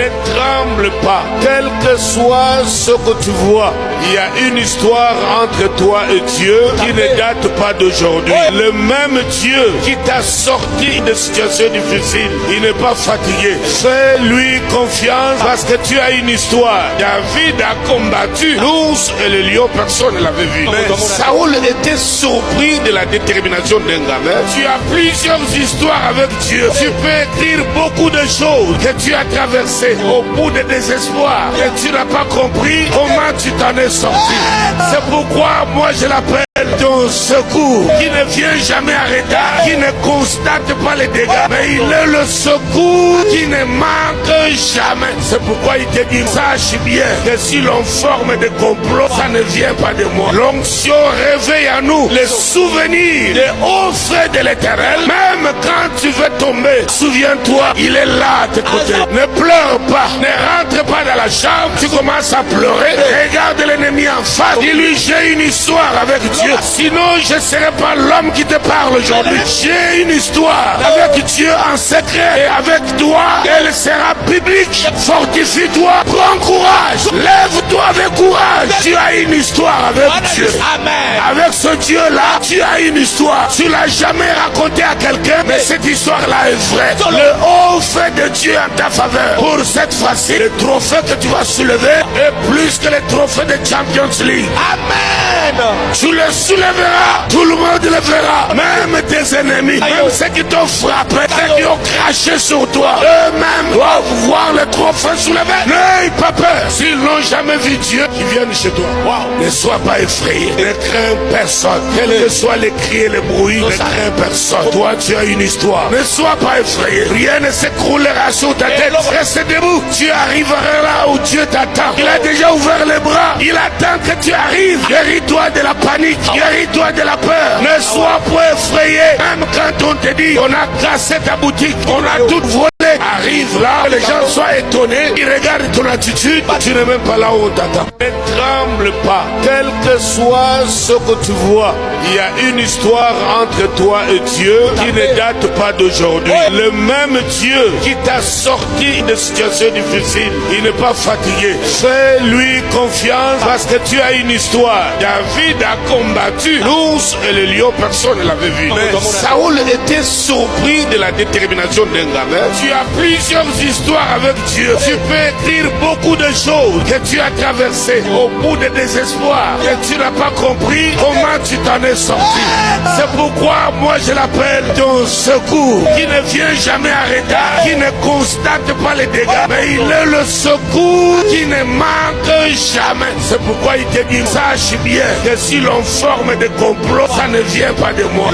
Ne tremble pas, quel que soit ce que tu vois. Il y a une histoire entre toi et Dieu qui ne date pas d'aujourd'hui. Le même Dieu qui t'a sorti de situations difficiles, il n'est pas fatigué. Fais-lui confiance parce que tu as une histoire. David a combattu l'ours et le lion, personne ne l'avait vu. Mais Saoul était surpris de la détermination d'un gamin. Tu as plusieurs histoires avec Dieu. Tu peux écrire beaucoup de choses que tu as traversées au bout de désespoir, que tu n'as pas compris comment tu t'en es sorti. C'est pourquoi moi je l'appelle ton secours, qui ne vient jamais en retard, qui ne constate pas les dégâts, mais il est le secours qui ne manque jamais. C'est pourquoi il te dit, sache bien que si l'on forme des complots, ça ne vient pas de moi. L'onction réveille en nous les souvenirs des hauts faits de l'Éternel. Même quand tu veux tomber, souviens-toi, il est là à tes côtés. Ne pleure pas, ne rentre pas dans la chambre, tu commences à pleurer, regarde l'ennemi en face, dis-lui j'ai une histoire avec Dieu. Sinon je ne serai pas l'homme qui te parle aujourd'hui. J'ai une histoire avec Dieu en secret et avec toi elle sera publique. Fortifie-toi, prends courage, lève-toi avec courage. Tu as une histoire avec Dieu. Amen. Avec ce Dieu là tu as une histoire. Tu l'as jamais raconté à quelqu'un, mais cette histoire là est vraie. Le haut fait de Dieu en ta faveur. Pour cette fois-ci, le trophée que tu vas soulever est plus que le trophée de Champions League. Amen. Tu le soulèveras, tout le monde le verra, même tes ennemis, même ceux qui t'ont frappé, ceux qui ont craché sur toi, eux-mêmes doivent voir le trophée soulevé. N'aie pas peur. S'ils n'ont jamais vu Dieu, ils viennent chez toi. Ne sois pas effrayé, ne crains personne. Quel que soit les cris et les bruits, ne crains personne. Toi, tu as une histoire. Ne sois pas effrayé. Rien ne s'écroulera sur ta tête. Reste debout. Tu arriveras là où Dieu t'attend. Il a déjà ouvert les bras. Il attend que tu arrives. Guéris-toi de la panique. Guéris-toi de la peur. Ne sois pas effrayé. Même quand on te dit, on a cassé ta boutique, on a tout volé. Arrive là, les gens soient étonnés. Ils regardent ton attitude. Tu n'es même pas là où on t'attend. Ne tremble pas. Quel que soit ce que tu vois, il y a une histoire entre toi et Dieu qui ne date pas d'aujourd'hui. Le même Dieu qui t'a sorti de situations difficiles, il n'est pas fatigué. Fais-lui confiance parce que tu as une histoire. David a combattu l'ours et le lion, personne ne l'avait vu. Mais Saoul était surpris de la détermination d'un gamin. Tu as plusieurs histoires avec Dieu. Tu peux écrire beaucoup de choses que tu as traversées au bout de désespoir, que tu n'as pas compris comment tu t'en es sorti. C'est pourquoi moi je l'appelle ton secours, qui ne vient jamais en retard, qui ne constate pas les dégâts, mais il est le secours qui ne manque jamais. C'est pourquoi il te dit, sache bien que si l'on forme des complots, ça ne vient pas de moi.